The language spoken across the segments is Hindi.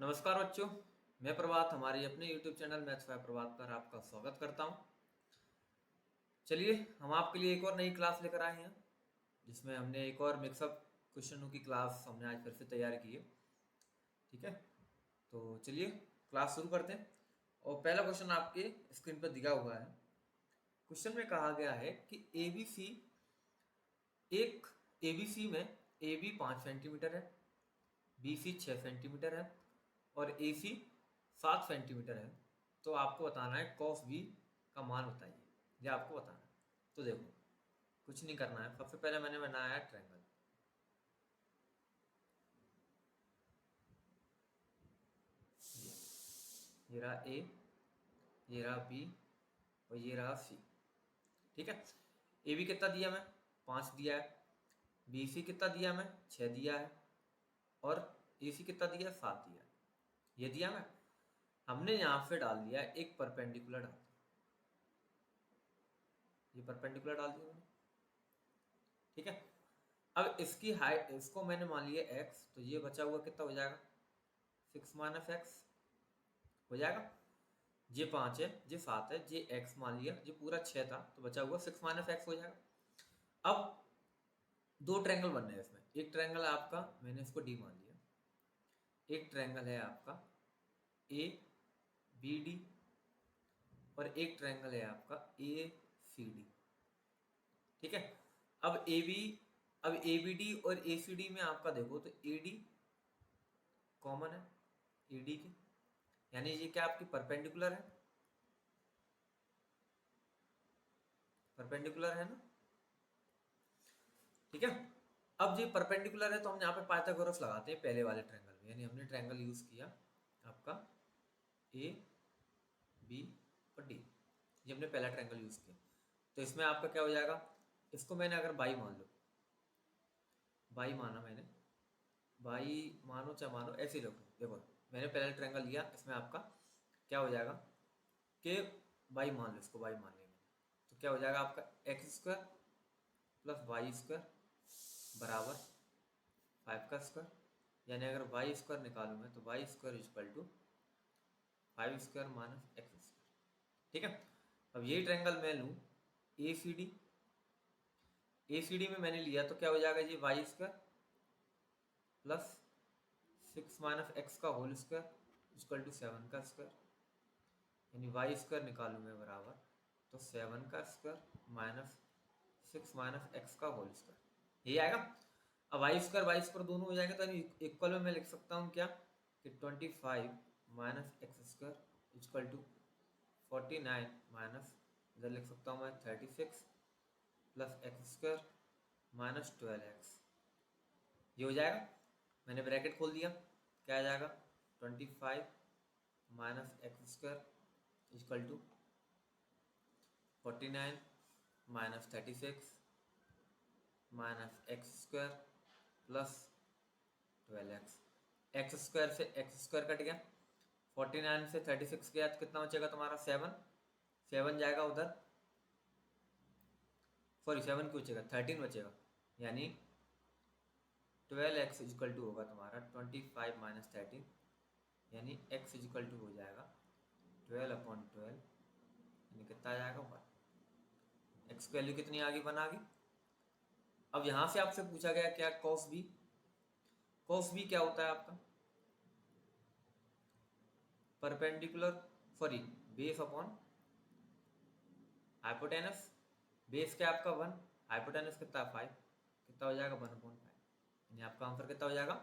नमस्कार बच्चों, मैं प्रभात हमारे अपने YouTube चैनल मैथ्स बाय प्रभात पर आपका स्वागत करता हूं। चलिए हम आपके लिए एक और नई क्लास लेकर आए हैं जिसमें हमने एक और मिक्सअप क्वेश्चनों की क्लास हमने आज फिर से तैयार की है। ठीक है, तो चलिए क्लास शुरू करते हैं। और पहला क्वेश्चन आपके स्क्रीन पर दिया हुआ है। क्वेश्चन में कहा गया है कि ABC में AB 5 सेंटीमीटर है, BC 6 सेंटीमीटर है और AC 7 सेंटीमीटर है। तो आपको बताना है cos B का मान बताइए, ये आपको बताना है। तो देखो कुछ नहीं करना है, सबसे पहले मैंने बनाया है ट्रायंगल। ये रहा A, ये रहा B और ये रहा C। ठीक है, AB कितना दिया मैं 5 दिया है, BC कितना दिया मैं 6 दिया है और AC कितना दिया 7 दिया है। ये दिया मैं, हमने यहाँ पे डाल दिया एक परपेंडिकुलर डाल दिया, ये परपेंडिकुलर डाल दिया मैंने। ठीक है, अब इसकी हाइट, इसको मैंने मान लिया x, तो ये बचा हुआ कितना हो जाएगा 6 माइनस एक्स हो जाएगा। ये 5 है, ये 7 है, ये x मान लिया, ये पूरा 6 था तो बचा हुआ 6 माइनस एक्स हो जाएगा। अब दो ट्रायंगल बन रहे हैं इसमें, एक ट्रायंगल है आपका, मैंने इसको D मान लिया, एक ट्रायंगल है आपका ABD और एक ट्रायंगल है आपका ACD। ठीक है, अब ABD और ACD में आपका देखो तो AD कॉमन है AD के, यानी ये क्या आपकी परपेंडिकुलर है, परपेंडिकुलर है ना। ठीक है, अब ये परपेंडिकुलर है तो हम यहाँ पे पाइथागोरस लगाते हैं पहले वाले ट्रायंगल में, यानी हमने ट्रायंगल यूज किया आपका AB और D, ये हमने पहला ट्रायंगल यूज किया। तो इसमें आपका क्या हो जाएगा, इसको मैंने अगर बाई मान लो, बाई माना मैंने, बाई मानो चाहे मानो ऐसे ही रखो। देखो मैंने पहला ट्रायंगल लिया, इसमें आपका क्या हो जाएगा कि बाई मान लो, इसको बाई मान लेंगे तो क्या हो जाएगा आपका x square plus y square बराबर 5 का स्क्वायर, यानी अगर वाई स्क्वायर निकालूँ मैं तो y square equal to 5 square minus x square. ठीक है, अब यही ट्रायंगल मैं लूँ ACD, ACD में मैंने लिया तो क्या हो जाएगा ये y square plus 6 minus x का होल स्क्वायर इक्वल टू 7 का स्क्वायर, यानी वाई स्क्वायर निकालूँ मैं बराबर तो 7 का स्क्वायर माइनस 6 माइनस एक्स का होल स्क्वायर, यही आएगा। अब वाई स्क्वायर दोनों हो जाएंगे तो इक्वल में मैं लिख सकता हूँ क्या कि 25 minus x square equal to 49 minus, इधर लिख सकता हूँ मैं 36 plus x square minus 12x, ये हो जाएगा। मैंने ब्रैकेट खोल दिया, क्या आ जाएगा 25 minus x square equal to 49 minus 36 minus x square plus 12x, x square से एक्स स्क्वायर कट गया, 49 से 36 गया तो कितना बचेगा तुम्हारा 7, 7 जाएगा उधर, सॉरी 7 क्यों बचेगा 13 बचेगा, यानी 12x इक्वल टू होगा तुम्हारा 25 माइनस 13, यानी x इक्वल टू हो जाएगा 12/12, यानी कितना आ जाएगा 1। x की वैल्यू कितनी आ गई 1 आ गई। अब यहाँ से आपसे पूछा गया क्या cos b, cos b क्या होता है आपका perpendicular, sorry base upon hypotenuse, base क्या आपका 1, हाइपोटेनस कितना 5, कितना हो जाएगा 1/5, यानी आपका आंसर कितना हो जाएगा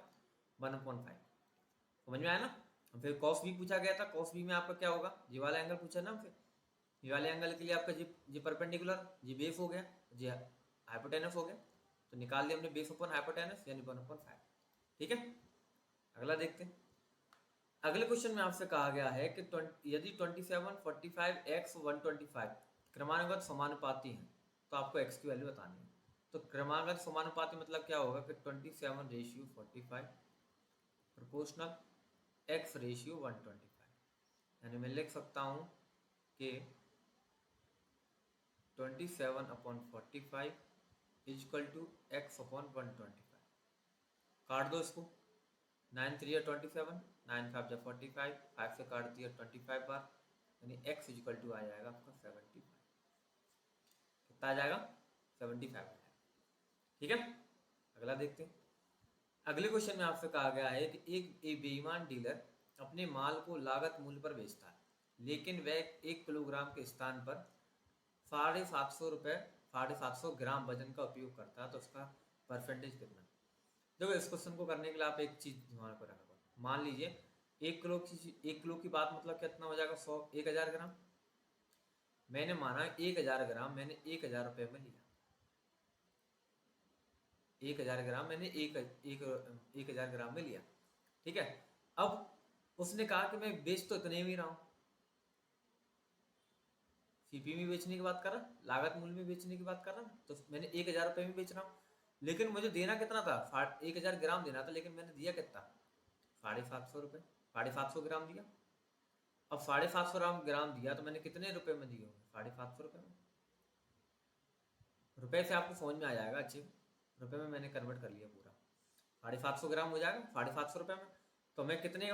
1/5। समझ में आया ना। फिर cos b पूछा गया था, cos b में आपका क्या होगा, ये वाला एंगल पूछा ना हमसे, ये वाले एंगल के लिए आपका जी परपेंडिकुलर, जी बेस हो गया, जी हाइपोटेनस हो गया, तो निकाल लिया हमने बेस अपॉन हाइपोटेनस यानी 1/5। ठीक है, अगला देखते हैं। अगले क्वेश्चन में आपसे कहा गया है कि यदि 27, 45, x 125 क्रमानुगत समानुपाती हैं तो आपको x की वैल्यू बतानी है। तो क्रमागत समानुपाती मतलब क्या होगा कि 27/45 प्रोपोर्शनल x रेशियो 125, यानी मैं लिख सकता हूँ कि 27/45 इक्वल टू x/125। काट दो इसको, 9 3 27, 9 5 जा 45, 5 से काट दिया 25 बार, यानी x इक्वल टू आ जाएगा आपका 75। कितना आ जाएगा? 75 आ जाएगा। ठीक है, अगला देखते हैं। अगले क्वेश्चन में आपसे कहा गया है कि एक बेईमान डीलर अपने माल को लागत मूल्य पर बेचता है, लेकिन वह 1 किलोग्राम के स्थान पर 750 ग्राम वजन का उपयोग करता है, तो उसका परसेंटेज कितना? देखो, इस क्वेश्चन को करने के लिए आप एक चीज दिमाग पर रखा, मान लीजिए 1 किलो की बात मतलब कितना हो जाएगा? 1000 ग्राम। मैंने माना 1000 ग्राम मैंने 1000 रुपये में लिया। 1000 ग्राम मैंने एक हजार ग्राम में लिया। ठीक है, अब उसने कहा कि मैं बेच तो इतने में ही रहा हूँ, सीपी में बेचने की बात कर रहा, लागत मूल्य में बेचने की बात कर रहा, तो मैंने 1000 रुपये में बेच रहा हूँ, लेकिन मुझे देना कितना था? 1000 ग्राम देना था, लेकिन मैंने दिया कितना? 750 रुपये, 750 ग्राम दिया। अब 750 ग्राम दिया तो मैंने कितने रुपए में दिए? 750 रुपये में। रुपए से आपको समझ में आ जाएगा अच्छे, रुपए में मैंने कन्वर्ट कर लिया पूरा। 750 ग्राम हो जाएगा 750 रुपये में, तो मैं कितने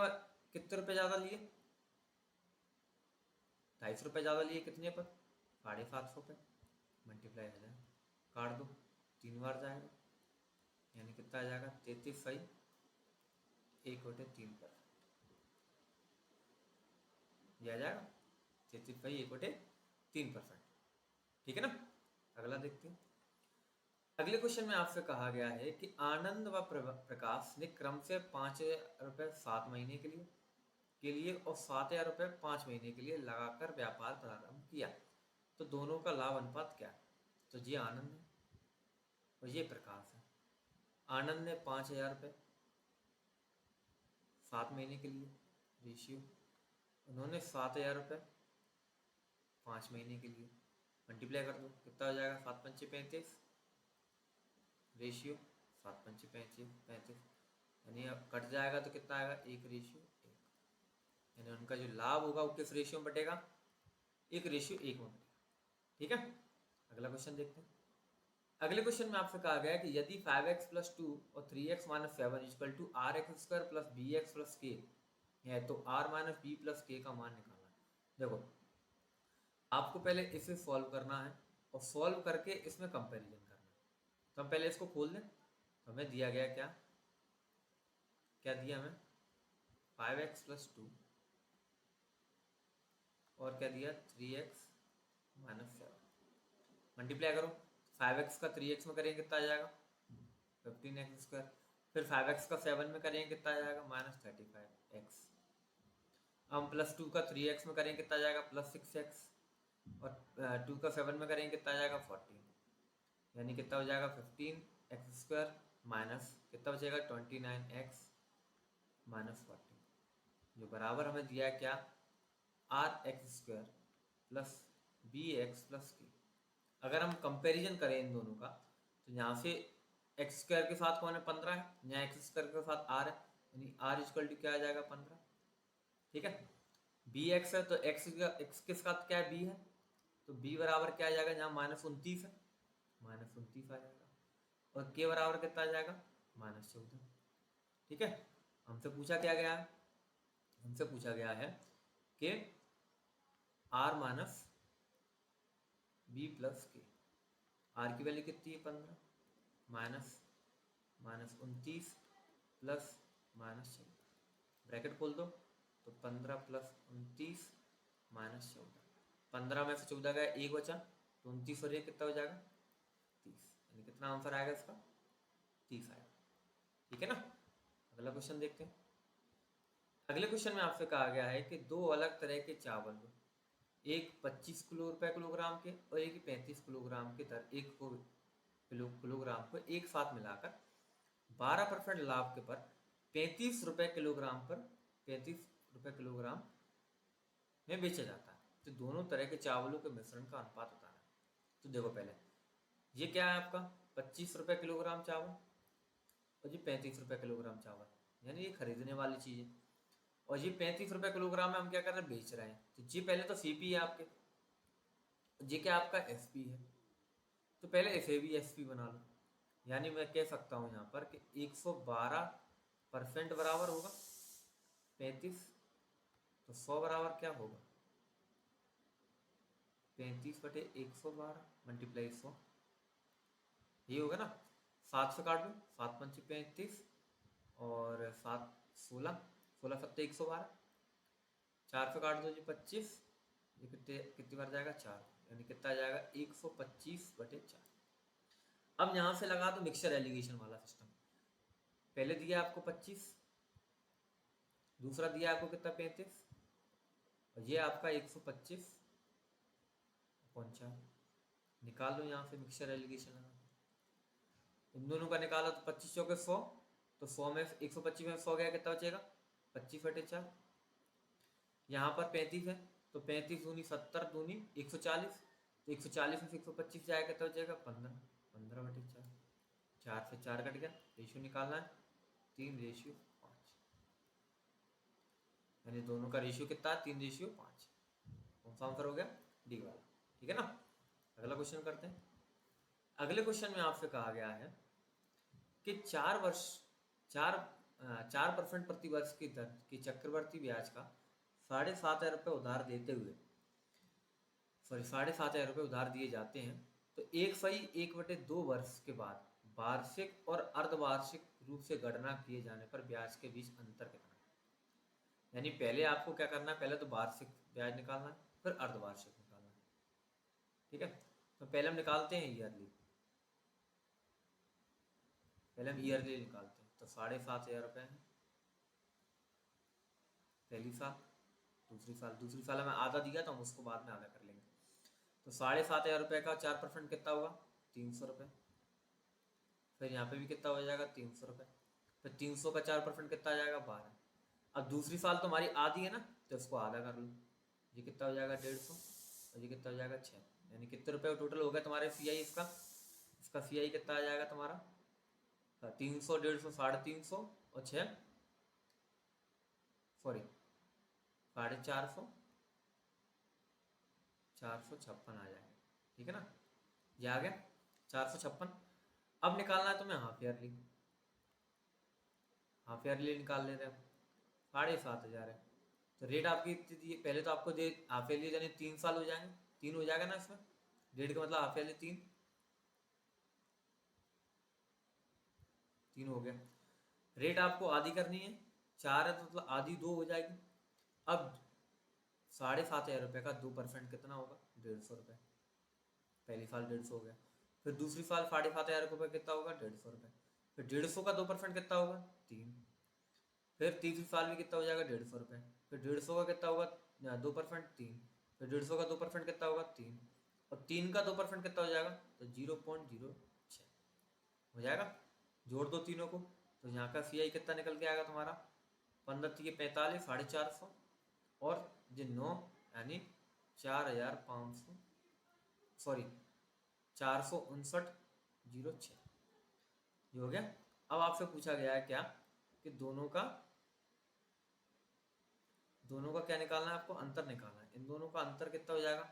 रुपए ज़्यादा लिए? 250 रुपये ज़्यादा लिए। कितने पर? 750 रुपये। मल्टीप्लाई हो जाए, काट दो, 3 बार जाएगा, यानी कितना आ जाएगा? 33/1/3 पर दिया जाएगा 33/1/3%। ठीक है ना, अगला देखते हैं। अगले क्वेश्चन में आपसे कहा गया है कि आनंद व प्रकाश ने क्रम से 5,000 रुपये 7 महीने के लिए और 7,000 रुपये 5 महीने के लिए लगाकर व्यापार प्रारंभ किया, तो दोनों का लाभ अनुपात क्या है? तो ये आनंद है और ये प्रकाश है। आनंद ने 5,000 रुपये 7 महीने के लिए रेशियो, उन्होंने 7,000 रुपये 5 महीने के लिए। मल्टीप्लाई कर दो, कितना हो जाएगा? 7 पंचे 35 रेशियो 7 पंचे 35, यानी अब कट जाएगा तो कितना आएगा? 1/1, यानी उनका जो लाभ होगा वो किस रेशियो में बटेगा? 1/1 में बटेगा। ठीक है, अगला क्वेश्चन देखते हैं। अगले क्वेश्चन में आपसे कहा गया है कि यदि 5x + 2 और 3x - 7 = rx² + bx + k है, तो r - b + k का मान निकालना है। देखो, आपको पहले इसे सॉल्व करना है और सॉल्व करके इसमें कंपैरिजन करना है। तो हम पहले इसको खोल दें, तो हमें दिया गया क्या क्या दिया हमें? 5x + 2 और क्या दिया? 3x - 7। मल्टीप्लाई करो, 5x का 3x में करेंगे कितना आ जाएगा? 15x²। फिर 5x का 7 में करेंगे कितना आ जाएगा? -35x। हम +2 का 3x में करेंगे कितना आ जाएगा? +6x। और 2 का 7 में करेंगे कितना आ जाएगा? 14, यानी कितना हो जाएगा? 15x² माइनस कितना बचेगा? 29x - 14, जो बराबर हमें दिया है क्या? rx² + bx + k। अगर हम कंपैरिजन करें इन दोनों का, तो यहाँ से x² के साथ कौन है? 15 है, यहाँ x² के साथ r है, यानी r = क्या आ जाएगा? 15। ठीक है, bx है तो x के साथ क्या है? b है, तो b बराबर क्या आ जाएगा? यहाँ -29 है, -29 आ जाएगा। और k बराबर कितना आ जाएगा? -14। ठीक है, हमसे पूछा क्या गया है? हमसे पूछा गया है कि r - b + k। r की वैल्यू कितनी है? 15 -29 + -14, ब्रैकेट खोल दो, तो 15 + 29 - 14। 15 में से 14 गया, 1 बचा, तो 29 और 1 कितना हो जाएगा? 30, यानी कितना आंसर आएगा इसका? 30 आएगा। ठीक है ना, अगला क्वेश्चन देखते हैं। अगले क्वेश्चन में आपसे कहा गया है कि 2 अलग तरह के चावल, एक 25 रुपये किलोग्राम के और एक 35 किलोग्राम के दर 1 किलोग्राम को एक साथ मिलाकर 12% लाभ के पर 35 रुपये किलोग्राम में बेचा जाता है, तो दोनों तरह के चावलों के मिश्रण का अनुपात बताना है। तो देखो, पहले ये क्या है आपका? 25 रुपये किलोग्राम चावल और ये 35 रुपये किलोग्राम चावल, यानी ये खरीदने वाली चीज़ है। और ये 35 रुपये किलोग्राम में हम क्या कर रहे हैं? बेच रहे हैं। तो ये पहले तो सीपी है आपके, ये क्या आपका एसपी है, तो पहले इसे भी एसपी बना लो। यानी मैं कह सकता हूँ यहाँ पर कि 112% बराबर होगा 35, तो 100 बराबर क्या होगा, 35/112 मल्टीप्लाई 100, ये होगा ना। 7 से काट दो, 7×5 = 35 और 7 16, 16×7 = 112, 4 से काट दो जी 25, ये कितनी बार जाएगा 4, यानी कितना आ जाएगा 125/4। अब यहाँ से लगा दो मिक्सचर एलिगेशन वाला सिस्टम। पहले दिया आपको 25, दूसरा दिया आपको कितना 35, और ये आपका 125/4, निकाल लो यहाँ से मिक्सचर एलिगेशन लगा। इन दोनों का निकाला तो 25 चौके 100, तो 100 में 125 में 100 गया, कितना बचेगा 25/4। यहाँ पर 35 है, तो 35 दूनी 70 दूनी 140, तो 140 में 125 जाएगा, कितना बचेगा 15, 15/4। 4 से 4 कट गया, रेशियो निकालना है 3:5, यानी दोनों का रेशियो कितना है 3:5। कौन सा आंसर हो गया, डी वाला, ठीक है ना। अगला क्वेश्चन करते हैं। अगले क्वेश्चन में आपसे कहा गया है कि 4% प्रति वर्ष की दर की चक्रवर्ती ब्याज का 7,500 रुपये उधार देते हुए, 7,500 रुपये उधार दिए जाते हैं, तो 1/1/2 वर्ष के बाद वार्षिक और अर्धवार्षिक रूप से गणना किए जाने पर ब्याज के बीच अंतर कितना है। यानी पहले आपको क्या करना है, पहले तो वार्षिक ब्याज निकालना है, फिर अर्धवार्षिक निकालना है, ठीक है। तो पहले हम निकालते हैं ईयरली, पहले हम ईयरली निकालते हैं, तो 7,500 रुपये हैं पहली साल, दूसरी साल हमें आधा दिया, तो हम उसको बाद में आधा कर लेंगे। तो 7,500 रुपये का 4% कितना होगा 300 रुपये, फिर यहाँ पे भी कितना हो जाएगा 300 रुपये, फिर 300 का 4% कितना आ जाएगा 12। अब दूसरी साल तो हमारी आधी है ना, तो इसको आधा कर लो, ये कितना हो जाएगा 150, और ये कितना हो जाएगा 6, यानी कितने रुपये टोटल हो गया तुम्हारे CI इसका CI कितना आ जाएगा तुम्हारा 300, 150, 350 और 6, सॉरी 450, 456 आ जाएगा, ठीक है ना, ये आ गया 456। अब निकालना है तुम्हें हाफ ईयरली निकाल ले रहे हो, 7,500 है, तो रेट आपकी कितनी दी है, पहले तो आपको दे हाफ ईयरली यानी 3 साल हो जाएंगे, 3 हो जाएगा ना इसमें, रेट का मतलब हाफ ईयरली 3 हो गया। रेट आपको आधी करनी है, 4 है तो मतलब आधी 2 हो जाएगी। अब 7,500 रुपये का 2% कितना होगा 150 रुपये, पहली साल 150 हो गया, फिर दूसरी साल 7,500 रुपये कितना होगा 150 रुपये, फिर 150 का 2% कितना होगा 3, फिर तीसरी साल में कितना हो जाएगा 150 रुपये, फिर 150 का कितना होगा 2% 3, फिर 150 का 2% कितना होगा 3, और 3 का 2% कितना हो जाएगा तो 0.06 हो जाएगा। जोड़ दो तीनों को, तो यहाँ का CI कितना निकल के आएगा तुम्हारा 15×45 450, और जो 9 यानी 4,500, सॉरी 459.06, ये हो गया। अब आपसे पूछा गया है क्या कि दोनों का क्या निकालना है, आपको अंतर निकालना है। इन दोनों का अंतर कितना हो जाएगा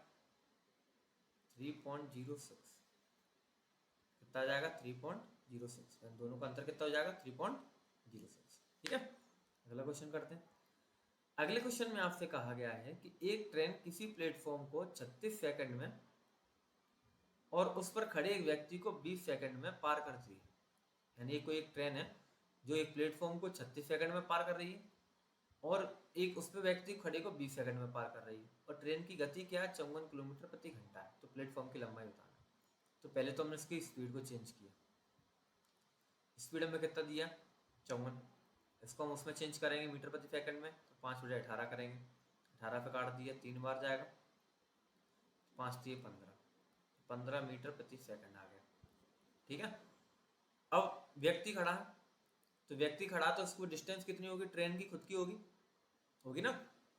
3.06, कितना आ जाएगा 3.06, दोनों का अंतर कितना हो जाएगा 3.06, ठीक है। अगला क्वेश्चन करते हैं। अगले क्वेश्चन में आपसे कहा गया है कि एक ट्रेन किसी प्लेटफॉर्म को 36 सेकंड में और उस पर खड़े एक व्यक्ति को 20 सेकंड में पार करती है। यानी कोई एक ट्रेन है जो एक प्लेटफॉर्म को 36 सेकंड में पार कर रही है और एक उस पर व्यक्ति खड़े को 20 सेकंड में पार कर रही है, और ट्रेन की गति क्या है 54 किलोमीटर प्रति घंटा है। तो प्लेटफॉर्म की लंबाई बताना। तो पहले तो हमने इसकी स्पीड को चेंज किया, स्पीड हमें कितना दिया 54, इसको हम उसमें चेंज करेंगे मीटर प्रति सेकंड में, तो 5/18 करेंगे, 18 पे काट दिया 3 बार जाएगा, 5 दिए 15, 15 मीटर प्रति सेकंड आ गया, ठीक है। अब व्यक्ति खड़ा है, तो व्यक्ति खड़ा तो उसको डिस्टेंस कितनी होगी, ट्रेन की खुद की होगी ना,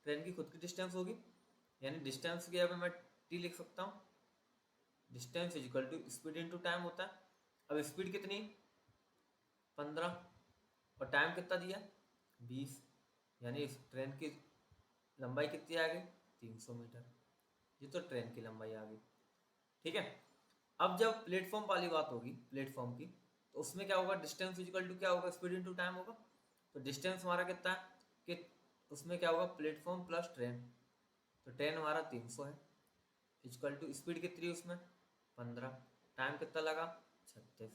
ट्रेन की खुद की डिस्टेंस होगी, यानी डिस्टेंस की अब मैं T लिख सकता हूँ, distance is equal to speed into time होता है। अब स्पीड कितनी 15 और टाइम कितना दिया 20, यानी इस ट्रेन की लंबाई कितनी आ गई 300 मीटर, ये तो ट्रेन की लंबाई आ गई, ठीक है। अब जब प्लेटफॉर्म वाली बात होगी प्लेटफॉर्म की, तो उसमें क्या होगा डिस्टेंस इक्वल टू क्या होगा स्पीड इनटू टाइम होगा। तो डिस्टेंस हमारा कितना है कि उसमें क्या होगा, प्लेटफॉर्म प्लस ट्रेन, तो ट्रेन हमारा 300 है, इक्वल टू स्पीड कितनी उसमें 15, टाइम कितना लगा 36,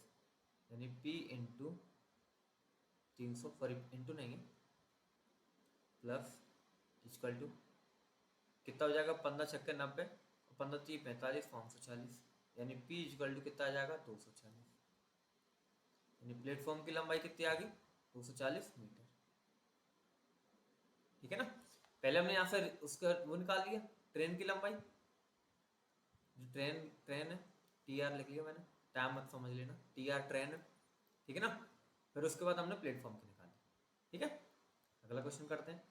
यानी P इंटू 300, सॉरी इंटू नहीं है, प्लस इक्वल टू कितना हो जाएगा 15×6 = 90, 15×3 = 45, 540, यानी P इक्वल टू कितना आ जाएगा 240, यानी प्लेटफॉर्म की लंबाई कितनी आ गई 240 मीटर। ठीक है ना। पहले हमने यहाँ से उसका वो निकाल लिया ट्रेन की लंबाई, जो ट्रेन है TR लिख लिया मैंने, टाइम मत समझ लेना, TR ट्रेन है, ठीक है ना। फिर उसके बाद हमने प्लेटफॉर्म की निकाली, ठीक है। अगला क्वेश्चन करते हैं।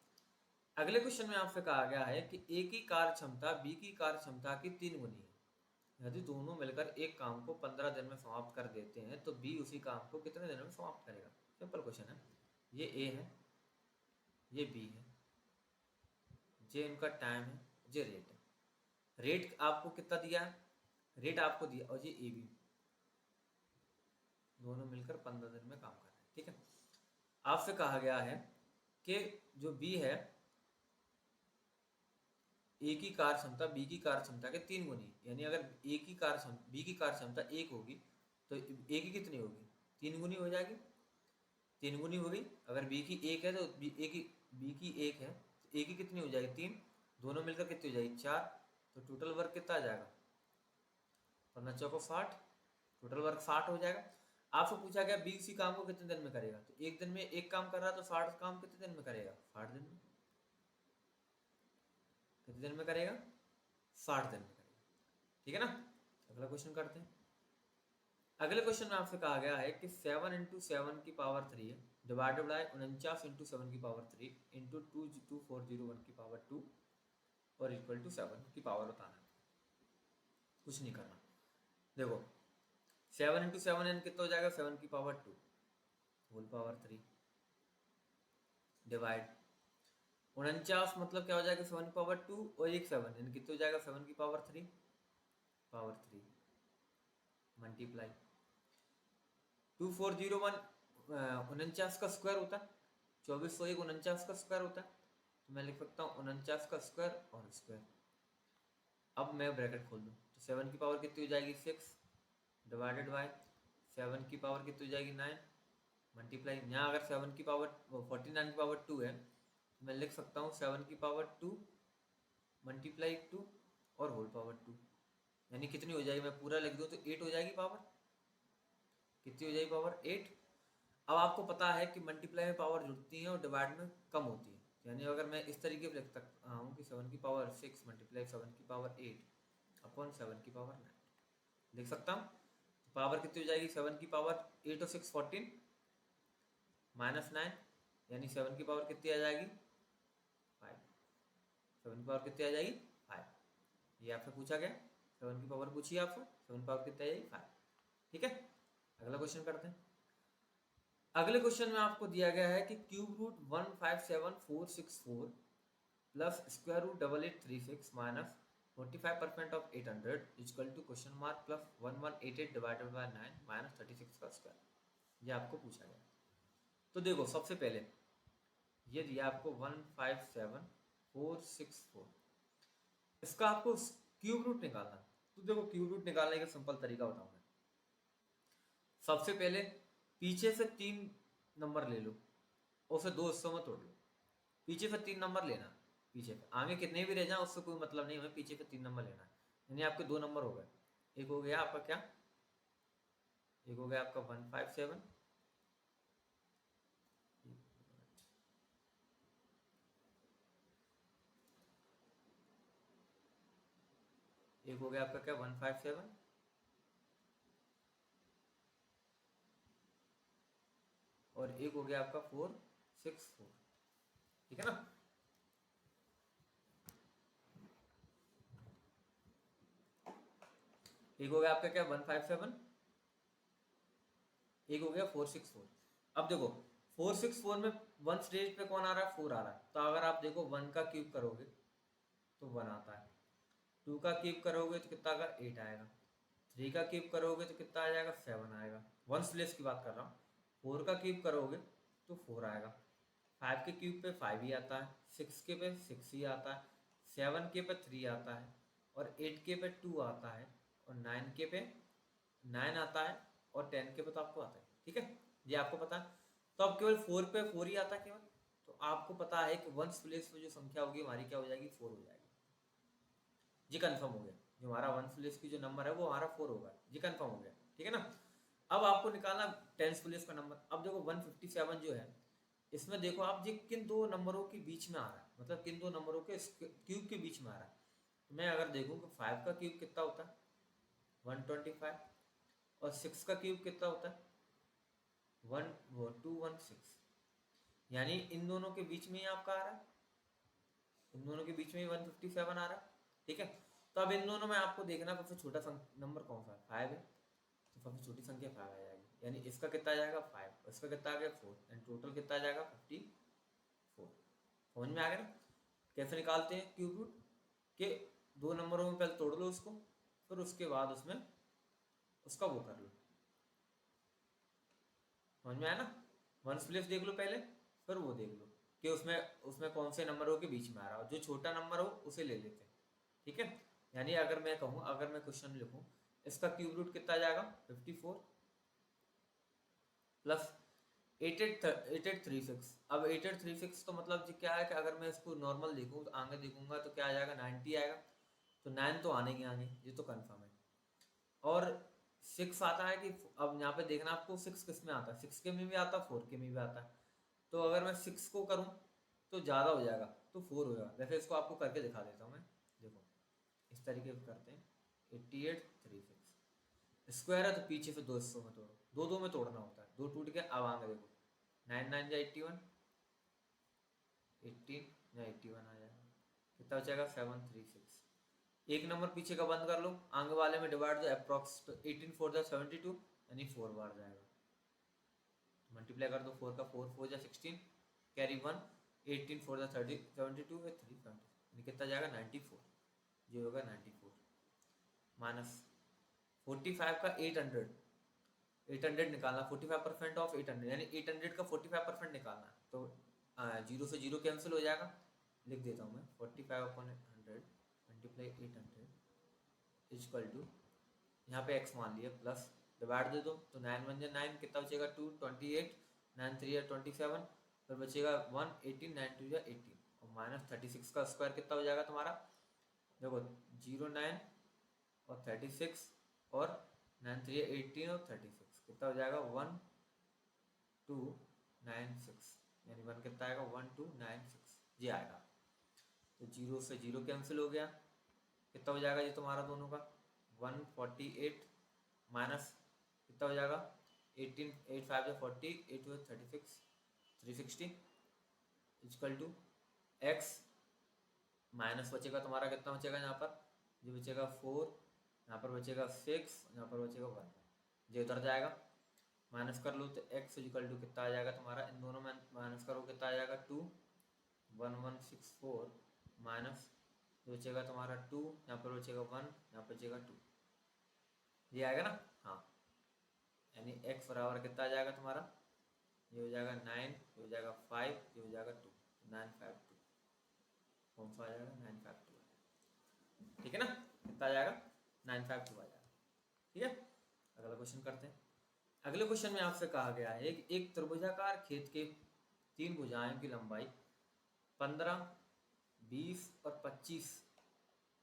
अगले क्वेश्चन में आपसे कहा गया है कि ए की कार्य क्षमता बी की कार्य क्षमता की 3 गुनी है। यदि दोनों मिलकर एक काम को 15 दिन में समाप्त कर देते हैं तो बी उसी काम को कितने दिन में समाप्त करेगा। सिंपल क्वेश्चन है। ये ए है, ये बी है, ये इनका टाइम है, ये रेट है। रेट आपको कितना दिया है, रेट आपको दिया, और ये ए बी, दोनों मिलकर 15 दिन में काम कर रहे हैं, ठीक है। आपसे कहा गया है कि जो बी है, ए की कार्य क्षमता बी की कार्य क्षमता के 3 गुनी, यानी अगर ए की कार्य क्षमता बी की कार्य क्षमता 1 होगी तो ए की कितनी होगी 3 गुनी हो जाएगी, 3 गुनी हो गई। अगर बी की 1 है तो बी की 1 है तो ए की कितनी हो जाएगी 3, दोनों मिलकर कितनी हो जाएगी 4, तो टोटल वर्क कितना आ जाएगा 15×4 = 60, टोटल वर्क 60 हो जाएगा। आपसे पूछा गया बी उसी काम को कितने दिन में करेगा, तो एक दिन में एक काम कर रहा है तो 60 काम कितने दिन में करेगा 60 दिन में, कितने दिन में करेगा 60 दिन में करेगा, ठीक है ना। अगला क्वेश्चन करते हैं। अगले क्वेश्चन में आपसे कहा गया है कि 7 × 7⁻³ है डिवाइडेड बाय 49 × 7⁻³ इंटू 22401/2 और इक्वल टू 7 की पावर बताना है। कुछ नहीं करना, देखो 7 × 7 यानी कितना हो जाएगा 7⁻² होल पावर 3 डिवाइड 49 मतलब क्या हो जाएगा 7⁻² और एक 7 यानी कितना हो जाएगा 7⁻³ पावर 3 मल्टीप्लाई 2401 49 का स्क्वायर होता है, 2401 49 का स्क्वायर होता है, तो मैं लिख सकता हूँ 49 का स्क्वायर और स्क्वायर। अब मैं ब्रैकेट खोल दूँ तो 7 की पावर कितनी हो जाएगी 6 डिवाइडेड बाय 7 की पावर कितनी हो जाएगी 9 मल्टीप्लाई, यहाँ अगर 7 की पावर 49 की पावर 2 है तो मैं लिख सकता हूँ 7 की पावर 2 मल्टीप्लाई 2 और होल पावर 2, यानी कितनी हो जाएगी, मैं पूरा लिख दूँ तो 8 हो जाएगी पावर, कितनी हो जाएगी पावर 8। अब आपको पता है कि मल्टीप्लाई में पावर जुड़ती है और डिवाइड में कम होती है, यानी अगर मैं इस तरीके से लिख सकता हूँ कि 7 की पावर 6 मल्टीप्लाई 7 की पावर 8 अपॉन 7 की पावर 9 लिख सकता हूँ। तो पावर कितनी हो जाएगी 7 की पावर 8 और 6 14 माइनस 9, यानी 7 की पावर कितनी आ जाएगी 5, 7 की पावर कितनी आ जाएगी 5, ये आपसे पूछा गया 7 की पावर पूछिए आपसे 7 की पावर कितनी आ जाएगी 5, ठीक है। अगला क्वेश्चन करते हैं। अगले क्वेश्चन में आपको दिया गया है कि cube root 157464 plus square root 8836 minus 45% of 800 equal to question mark plus 1188 divided by 9 minus 36 का स्क्वायर, ये आपको पूछा गया। तो देखो सबसे पहले ये दिया आपको 157464, इसका आपको क्यूब रूट निकालना। तो देखो क्यूब रूट निकालने का सिंपल तरीका बताऊंगा। सबसे पहले पीछे से 3 नंबर ले लो और उसे 2 हिस्सों में तोड़ लो, पीछे से 3 नंबर लेना, पीछे से आगे कितने भी रह जाए उससे कोई मतलब नहीं, हमें पीछे से 3 नंबर लेना है, यानी आपके 2 नंबर हो गए। एक हो गया आपका क्या, एक हो गया आपका 157, एक हो गया आपका क्या 157 और एक हो गया आपका 464, ठीक है ना। एक हो गया आपका क्या 157, एक हो गया 464। अब देखो 464 में 1 स्टेज पे कौन आ रहा है 4 आ रहा है, तो अगर आप देखो 1 का क्यूब करोगे तो 1 आता है, 2 का क्यूब करोगे तो कितना आएगा 8 आएगा, 3 का क्यूब करोगे तो कितना आ जाएगा 7 आएगा, 1 स्लेस की बात कर रहा हूँ। 4 का क्यूब करोगे तो 4 आएगा, 5 के क्यूब पे 5 ही आता है, 6 के पे 6 ही आता है, 7 के पे 3 आता है, और 8 के पे 2 आता है, और 9 के पे 9 आता है, और 10 के पे तो आपको आता है। ठीक है, ये आपको पता है। तो अब केवल 4 पे 4 ही आता है केवल, तो आपको पता है कि वंस प्लेस पे जो संख्या होगी हमारी क्या हो जाएगी, 4 हो जाएगी। ये कंफर्म हो गया, जो हमारा वंस प्लेस की जो नंबर है वो हमारा 4 होगा, ये कंफर्म हो गया। ठीक है ना। अब आपको निकालना टेंस प्लेस का नंबर। अब देखो 157 जो है, इसमें देखो आप ये किन दो नंबरों के बीच में आ रहा है, मतलब किन दो नंबरों के क्यूब के बीच में आ रहा है। तो मैं अगर देखूँ कि 5 का क्यूब कितना होता है 125, और 6 का क्यूब कितना होता है 216, यानी इन दोनों के बीच में ही आपका आ रहा है, इन दोनों के बीच में ही 157 आ रहा है। ठीक है, तो अब इन दोनों में आपको देखना सबसे छोटा नंबर कौन सा है, 5 है, तो सबसे छोटी संख्या 5 आ जाएगी, यानी इसका कितना आ जाएगा 5, इसका कितना आ गया 4, एंड टोटल कितना आ जाएगा 54। समझ में आ गया ना कैसे निकालते हैं क्यूब रूट के। दो नंबरों में पहले तोड़ लो उसको, फिर उसके बाद उसमें उसका वो कर लो। समझ में आया ना, वंस प्लेस देख लो पहले, फिर वो देख लो कि उसमें उसमें कौन से नंबरों के बीच में आ रहा हो, जो छोटा नंबर हो उसे ले लेते हैं। ठीक है, यानी अगर मैं कहूँ, अगर मैं क्वेश्चन लिखूँ, इसका क्यूब रूट कितना आ जाएगा 54 प्लस 8836। अब 8836 तो मतलब जी क्या है कि अगर मैं इसको नॉर्मल देखूँ तो आगे देखूंगा तो क्या आ जाएगा 90 आएगा, तो 9 तो आने ही आने, ये तो कंफर्म है। और 6 आता है कि, अब यहाँ पे देखना आपको 6 किस में आता है, 6 के में भी आता है, 4 के में भी आता है। तो अगर मैं 6 को करूँ तो ज़्यादा हो जाएगा, तो 4 हो जाएगा। वैसे इसको आपको करके दिखा देता हूँ मैं, देखो इस तरीके से करते हैं। 8836 स्क्वायर है तो पीछे से 200 में तोड़ो, दो दो में तोड़ना होता है, दो टूट गया। अब आगे देखो 9 9 या 81, 18 या 81 आ जाएगा, कितना बचेगा 736। एक नंबर पीछे का बंद कर लो, आगे वाले में डिवाइड दो, अप्रॉक्स 18 4 जा 72, यानी 4 बार जाएगा। मल्टीप्लाई कर दो, 4 का 4 4 जा 16, कैरी 1, 18 4 जा 30 72 है 370, यानी कितना जाएगा 94, जो होगा 94 माइनस 45 का 800, 800 निकालना, 45% ऑफ 800, यानी 800 का 45% निकालना है। तो जीरो से जीरो कैंसिल हो जाएगा, लिख देता हूँ मैं 45/100 मल्टीप्लाई 800 इजक्वल टू, यहाँ पे x मान लिया, प्लस डिवाइड दे दो, तो 9 1 जा 9, कितना बचेगा 2 28, 9 3 या 27, फिर बचेगा 1 18, 9 2 या 18, और माइनस 36 का स्क्वायर कितना हो जाएगा तुम्हारा, देखो 09 और 36 और 9 3 18 और 36, कितना हो जाएगा 1296, यानी 1 कितना आएगा 1296, ये आएगा। तो जीरो से जीरो कैंसिल हो गया, कितना हो जाएगा ये तुम्हारा दोनों का 148 माइनस कितना हो जाएगा 18, 8 5 या 40, 8 2 36, 360 इजकल टू x, माइनस बचेगा तुम्हारा, कितना बचेगा यहाँ पर, ये बचेगा 4, यहाँ पर बचेगा 6, यहाँ पर बचेगा 1, ये उतर जाएगा। माइनस कर लो तो x इजकल टू कितना आ जाएगा तुम्हारा, इन दोनों में माइनस करो कितना आ जाएगा 2, 1164 माइनस बचेगा तुम्हारा 2, यहाँ पर बचेगा 1, यहाँ पर बचेगा 2, ये आएगा ना। हाँ, यानी x बराबर कितना आ जाएगा तुम्हारा, ये हो जाएगा 9, ये हो जाएगा 5, ये हो जाएगा 2, 952, कौन सा आ जाएगा 952, ठीक है ना, कितना आ जाएगा 952 आ जाएगा। ठीक है, अगला क्वेश्चन करते हैं। अगले क्वेश्चन में आपसे कहा गया है एक त्रिभुजाकार खेत के 3 भुजाओं की लंबाई 15, 20 और 25,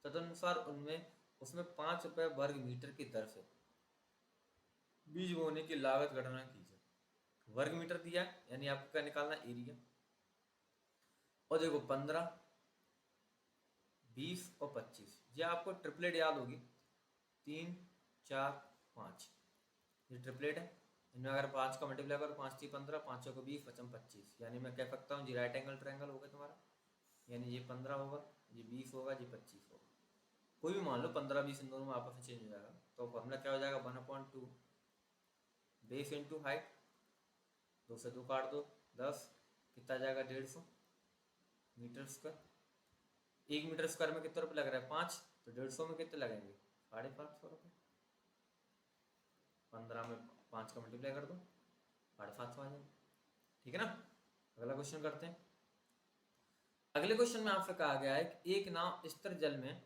तदनुसार उनमें उसमें 5 रुपये वर्ग मीटर की दर से बीज बोने की लागत गणना कीजिए। वर्ग मीटर दिया है, यानी आपको क्या निकालना एरिया, और देखो 15, 20 और 25, ये आपको ट्रिपलेट याद होगी, 3 4 5, ये ट्रिपलेट है। इनमें अगर 5 का मल्टीप्लाई करो, 5 3 15, 5 को 20, 5 25, यानी मैं कह सकता हूँ जी राइट एंगल ट्रायंगल होगा तुम्हारा, यानी ये 15 होगा, ये 20 होगा, ये 25 होगा। कोई भी मान लो 15 20 इन दोनों में आपस में चेंज हो जाएगा, तो फॉर्मूला क्या हो जाएगा 1/2 बेस इंटू हाइट, 2 से 2 काट दो 10, कितना जाएगा 150 मीटर स्क्वायर। 1 मीटर स्क्वायर में कितने रुपये लग रहा है 5, तो 150 में कितने लगेंगे 550 रुपये। 15 में 5 का मल्टीप्लाई कर दो, 550 आ जाएगा। ठीक है ना, अगला क्वेश्चन करते हैं। अगले क्वेश्चन में आपसे कहा गया है कि एक नाव स्थिर जल में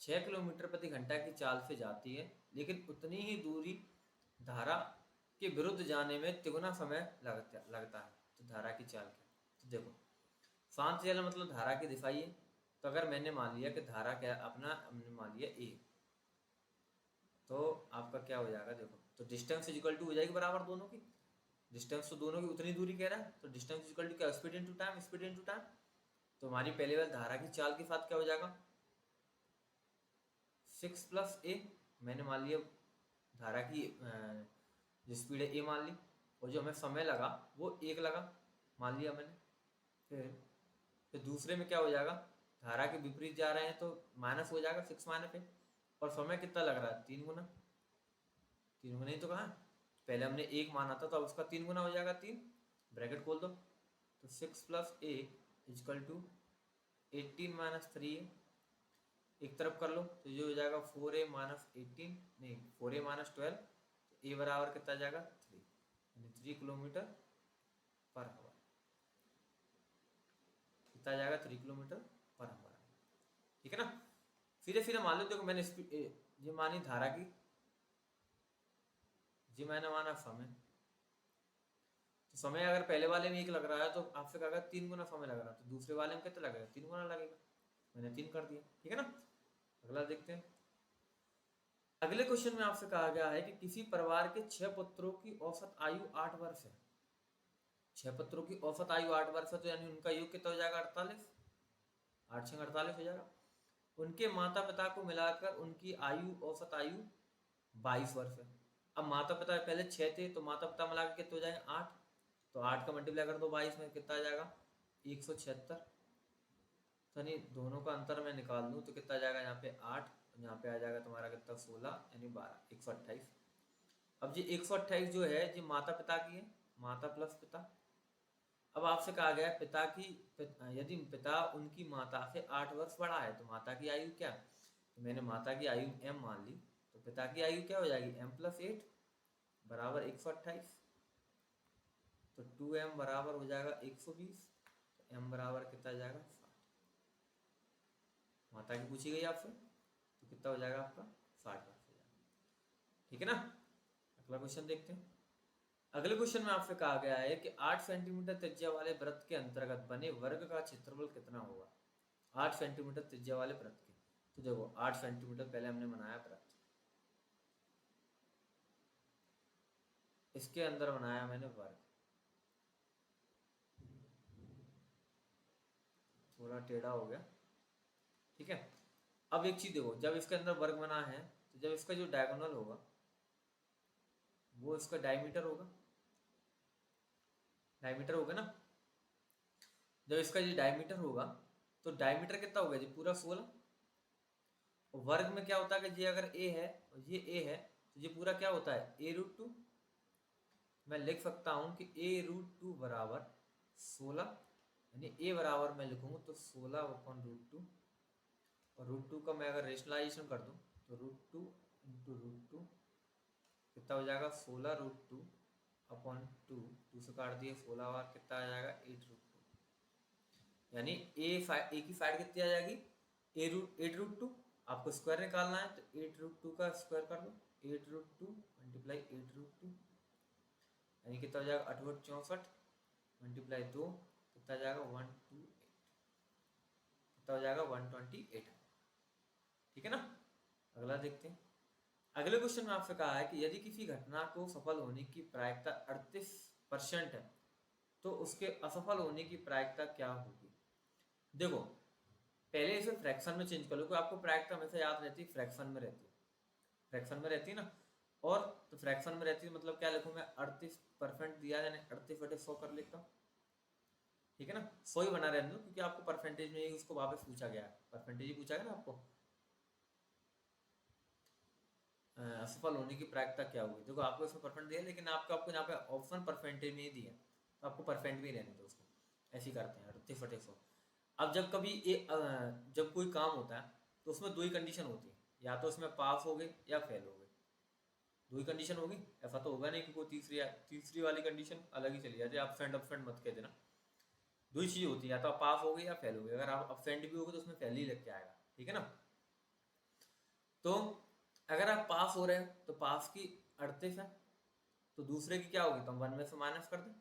6 किलोमीटर प्रति घंटा की चाल से जाती है, लेकिन उतनी ही दूरी धारा के विरुद्ध जाने में तिगुना समय लगता है। तो धारा की चाल क्या? तो देखो, शांत जल मतलब धारा की दिशा है। तो अगर मैंने मान लिया कि धारा क्या हमने मान लिया ए, तो आपका क्या हो जाएगा? देखो, तो डिस्टेंस इज इक्वल टू हो जाएगी बराबर दोनों की। डिस्टेंस तो दोनों की उतनी दूरी कह रहा है, तो डिस्टेंस इज इक्वल टू क्या? Speed into time, speed into time. तो हमारी पहली बार धारा की चाल के साथ क्या हो जाएगा? 6 प्लस ए। मैंने मान लिया धारा की जो स्पीड है ए मान ली, और जो हमें समय लगा वो 1 लगा मान लिया मैंने। फिर दूसरे में क्या हो जाएगा? धारा के विपरीत जा रहे हैं तो माइनस हो जाएगा 6 माइनस ए, और समय कितना लग रहा है? 3 गुना। 3 गुना ही तो कहा, पहले हमने 1 माना था तो अब उसका 3 गुना हो जाएगा 3, ब्रैकेट खोल दो। तो 6 plus a equal to 18 minus 3 a, एक तरफ कर लो तो ये हो जाएगा 4a माइनस 18, नहीं 4a माइनस 12। तो ए बराबर कितना जाएगा? 3, यानी 3 किलोमीटर पर आवर। कितना जाएगा? 3 किलोमीटर पर आवर। ठीक है ना? फिर मान लो, देखो मैंने ये मानी धारा की, ये मैंने माना समय। तो समय अगर पहले वाले में 1 लग रहा है तो आपसे कहा 3 गुना समय लग रहा है, तो दूसरे वाले में कितना लगेगा? 3 गुना लगेगा। मैंने 3 कर दिया। ठीक है ना? अगला देखते हैं। अगले क्वेश्चन में आपसे कहा गया है कि किसी परिवार के 6 पुत्रों की औसत आयु 8 वर्ष है। 6 पुत्रों की औसत आयु 8 वर्ष है, तो यानी उनका योग कितना हो जाएगा? 48। 8 6 48 हो जाएगा। उनके माता पिता को मिलाकर उनकी आयु, औसत आयु 22 वर्ष है। अब माता पिता पहले 6 थे, तो माता पिता मिलाकर कितने हो जाएंगे? 8। तो 8 का मल्टीप्लाई कर दो 22 में, कितना आ जाएगा? 176। तो यानी दोनों का अंतर मैं निकाल दूं तो कितना आ जाएगा? यहाँ पे 8, यहाँ पे आ जाएगा तुम्हारा कितना? 16, यानी 12, 128। अब ये 128 जो है ये माता पिता की है, माता प्लस पिता। अब आपसे कहा गया है यदि पिता उनकी माता से 8 वर्ष बड़ा है तो माता की आयु क्या? तो मैंने माता की आयु m मान ली, तो पिता की आयु क्या हो जाएगी? m प्लस 8 बराबर 128। तो 2m बराबर हो जाएगा 120। तो m बराबर कितना जाएगा? 60। माता की पूछी गई आपसे, तो कितना हो जाएगा आपका? 60 वर्ष हो जाएगा। ठीक है ना? अगला क्वेश्चन देखते हैं। अगले क्वेश्चन में आपसे कहा गया है कि 8 सेंटीमीटर त्रिज्या वाले वृत्त के अंतर्गत बने वर्ग का क्षेत्रफल कितना होगा? 8 सेंटीमीटर त्रिज्या वाले वृत्त के, तो देखो 8 सेंटीमीटर पहले हमने बनाया वृत्त, इसके अंदर बनाया मैंने वर्ग, थोड़ा टेढ़ा हो गया। ठीक है? अब एक चीज देखो, जब इसके अंदर वर्ग बना है तो जब इसका जो डायगोनल होगा वो इसका डायमीटर होगा, डायमीटर होगा ना। जब इसका ये डायमीटर होगा तो डायमीटर कितना होगा? जी पूरा 16। वर्ग में क्या होता है कि ये अगर a है और ये a है तो ये पूरा क्या होता है? a√2। मैं लिख सकता हूँ कि a√2 बराबर 16, यानी a बराबर मैं लिखूंगा तो 16/√2, और √2 का मैं अगर रेशनलाइजेशन कर दूँ तो √2 इंटू √2 कितना हो जाएगा? 16√2/2, 2 से काट दिए 16 बार, कितना आ जाएगा? 8√2। यानी ए की साइड कितनी आ जाएगी? 8√2। आपको स्क्वायर निकालना है तो 8√2 का स्क्वायर कर दो, 8√2 मल्टीप्लाई 8√2, यानी कितना हो जाएगा? 8 64 मल्टीप्लाई 2 कितना जाएगा? 128, कितना हो जाएगा? 128। ठीक है ना? अगला देखते हैं। अगले क्वेश्चन में आपसे कहा है कि यदि किसी घटना को सफल होने की प्रायिकता 38% है तो उसके असफल होने की प्रायिकता क्या होगी? देखो, पहले इसे फ्रैक्शन में चेंज कर लो, आपको प्रायिकता हमेशा याद रहती है फ्रैक्शन में रहती है, फ्रैक्शन में रहती है ना। और तो फ्रैक्शन में रहती है मतलब क्या लिखूँ मैं? 38% दिया, यानी 38/100 कर लेता हूँ। ठीक है ना? 100 ही बना रहने दो क्योंकि आपको परसेंटेज में ही उसको वापस पूछा गया है, परसेंटेज ही पूछा गया ना आपको। असफल होने की प्रायिकता क्या होगी? देखो आपको इसमें परसेंट दिया, लेकिन आपको यहाँ पे ऑप्शन परसेंटेज में ही दिया, तो आपको परसेंट भी रहने दो उसको। ऐसे ही करते हैं 38/100। अब जब कभी जब कोई काम होता है तो उसमें 2 ही कंडीशन होती है, या तो उसमें पास हो गए या फेल हो गए, 2 ही कंडीशन होगी। ऐसा तो होगा नहीं कि कोई तीसरी वाली कंडीशन अलग ही चली जाती है। आप फ्रेंड मत कह देना। दो ही चीज़ होती है, या तो आप पास हो गए या फेल हो गए। अगर आप अपसेंट भी हो गए तो उसमें फेल ही लग के आएगा, ठीक है ना। तो अगर आप पास हो रहे हैं तो पास की 38 है, तो दूसरे की क्या होगी, तो हम 1 में से माइनस कर दें।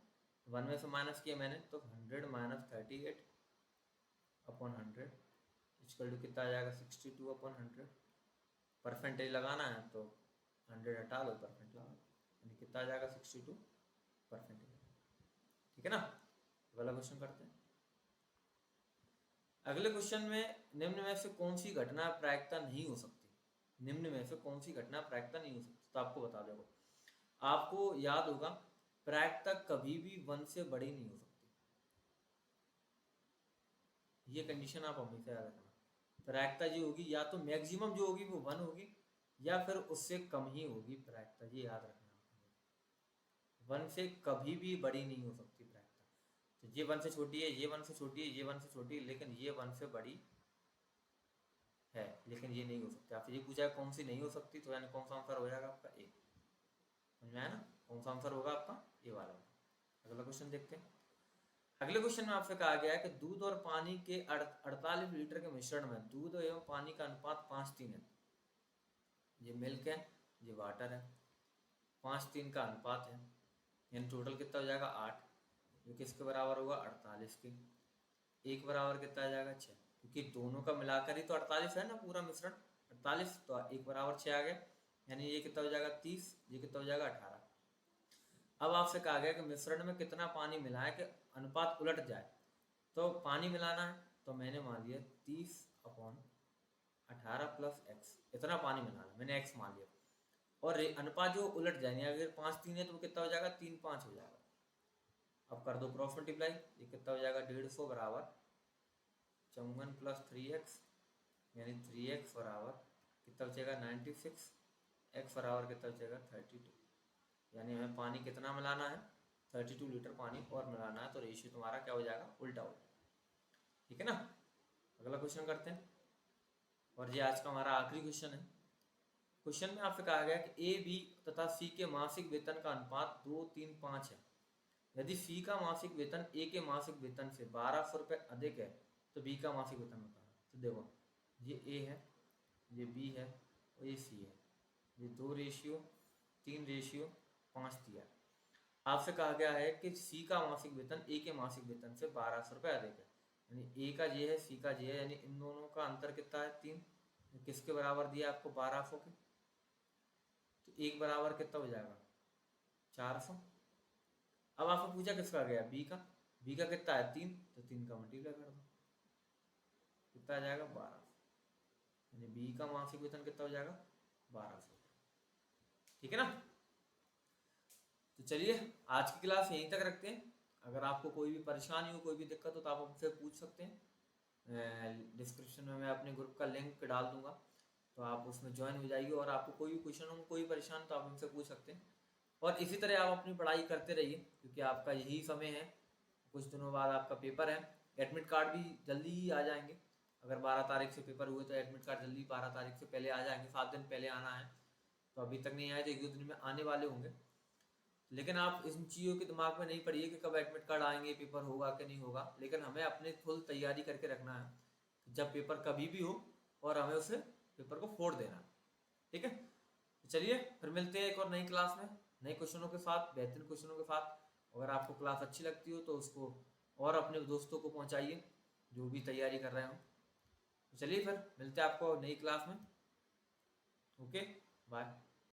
1 में से माइनस किया मैंने तो 100 माइनस 38 अपॉन 100 इक्वल टू कितना आ जाएगा, 62 अपॉन 100। परसेंटेज लगाना है तो 100 हटा दो, परसेंट लगा दो, यानी कितना आ जाएगा 62 परसेंटेज, ठीक है ना। अगला क्वेश्चन करते हैं। अगले क्वेश्चन में निम्न में से कौन सी घटना प्रायिकता नहीं हो सकती, निम्न में से कौन सी घटना प्रायिकता नहीं हो सकती, तो आपको बता दो। आपको याद होगा प्रायिकता कभी भी 1 से बड़ी नहीं हो सकती, ये कंडीशन आप हमेशा याद रखना। प्रायिकता जो होगी या तो मैक्सिमम जो होगी वो 1 होगी या फिर उससे कम ही होगी प्रायिकता, ये याद रखना। 1 से कभी भी बड़ी नहीं हो सकती प्रायिकता। तो ये 1 से छोटी है, ये 1 से छोटी है, ये 1 से छोटी है, लेकिन ये 1 से बड़ी है, लेकिन ये नहीं हो सकती। आपसे ये पूछा है कौन सी नहीं हो सकती, तो यानी कौन सा आंसर हो जाएगा आपका ए। समझ में आया ना, कौन सा आंसर होगा आपका ए वाला। अगला क्वेश्चन देखते हैं। अगले क्वेश्चन में आपसे कहा गया है कि दूध और पानी के 48 लीटर के मिश्रण में दूध एवं पानी का अनुपात 5:3 है। ये मिल्क है, ये वाटर है, 5:3 का अनुपात है, यानी टोटल कितना हो जाएगा 8, जो किसके बराबर होगा 48 के। एक बराबर कितना आ जाएगा 6, क्योंकि दोनों का मिलाकर ही तो 48 है ना, पूरा मिश्रण 48, तो एक बराबर 6 आ गया, यानी ये कितना हो जाएगा 30, ये कितना हो जाएगा 18। अब आपसे कहा गया कि मिश्रण में कितना पानी मिलाएं कि अनुपात उलट जाए। तो पानी मिलाना है तो मैंने मान लिया 30 अपॉन 18 प्लस एक्स, इतना पानी मिलाना, मैंने एक्स मान लिया। और अनुपात जो उलट जाएंगे, अगर 5:3 है तो वो कितना हो जाएगा 3:5 हो जाएगा। अब कर दो क्रॉस मल्टीप्लाई, ये कितना हो जाएगा 150 बराबर 54 प्लस 3x, यानी 3x बराबर कितना बचेगा 96, x बराबर कितना बचेगा 32, यानी हमें पानी कितना मिलाना है 32 लीटर पानी और मिलाना है, तो रेशियो तुम्हारा क्या हो जाएगा उल्टा हो जाएगा, ठीक है ना। अगला क्वेश्चन करते हैं, और ये आज का हमारा आखिरी क्वेश्चन है। क्वेश्चन में आपसे कहा गया कि ए बी तथा सी के मासिक वेतन का अनुपात 2:3:5 है। यदि सी का मासिक वेतन ए के मासिक वेतन से 1200 रुपये अधिक है तो बी का मासिक वेतन बताना। तो देखो ये ए है, ये बी है और ये सी है, ये 2:3:5 दिया। आपसे कहा गया है कि सी का मासिक वेतन ए के मासिक वेतन से 1200 रुपये अधिक है, यानी ए का ये है, सी का ये है, यानी इन दोनों का अंतर कितना है 3, किसके बराबर दिया आपको 1200 के, तो एक बराबर कितना हो जाएगा 400। अब आपको पूछा किसका गया बी का, बी का कितना है 3, तो 3 का मल्टीप्लाई कर दो, कितना आ जाएगा 1200, यानी बी का मासिक वेतन कितना हो जाएगा 1200, ठीक है ना। तो चलिए आज की क्लास यहीं तक रखते हैं। अगर आपको कोई भी परेशानी हो, कोई भी दिक्कत हो तो आप हमसे पूछ सकते हैं। डिस्क्रिप्शन में मैं अपने ग्रुप का लिंक डाल दूंगा, तो आप उसमें ज्वाइन हो जाइए, और आपको कोई भी क्वेश्चन हो, कोई परेशान, तो आप हमसे पूछ सकते हैं। और इसी तरह आप अपनी पढ़ाई करते रहिए, क्योंकि आपका यही समय है, कुछ दिनों बाद आपका पेपर है। एडमिट कार्ड भी जल्दी ही आ जाएंगे, अगर 12 तारीख से पेपर हुए तो एडमिट कार्ड जल्दी 12 तारीख से पहले आ जाएंगे, 7 दिन पहले आना है, तो अभी तक नहीं आए तो 1-2 दिन में आने वाले होंगे। लेकिन आप इन चीज़ों के दिमाग में नहीं पड़िए कि कब एडमिट कार्ड आएंगे, पेपर होगा कि नहीं होगा, लेकिन हमें अपने फुल तैयारी करके रखना है जब पेपर कभी भी हो, और हमें उसे पेपर को फोड़ देना है, ठीक है। तो चलिए फिर मिलते हैं एक और नई क्लास में, नए क्वेश्चनों के साथ, बेहतरीन क्वेश्चनों के साथ। अगर आपको क्लास अच्छी लगती हो तो उसको और अपने दोस्तों को पहुंचाइए जो भी तैयारी कर रहे हो। तो चलिए फिर मिलते हैं आपको नई क्लास में, ओके बाय।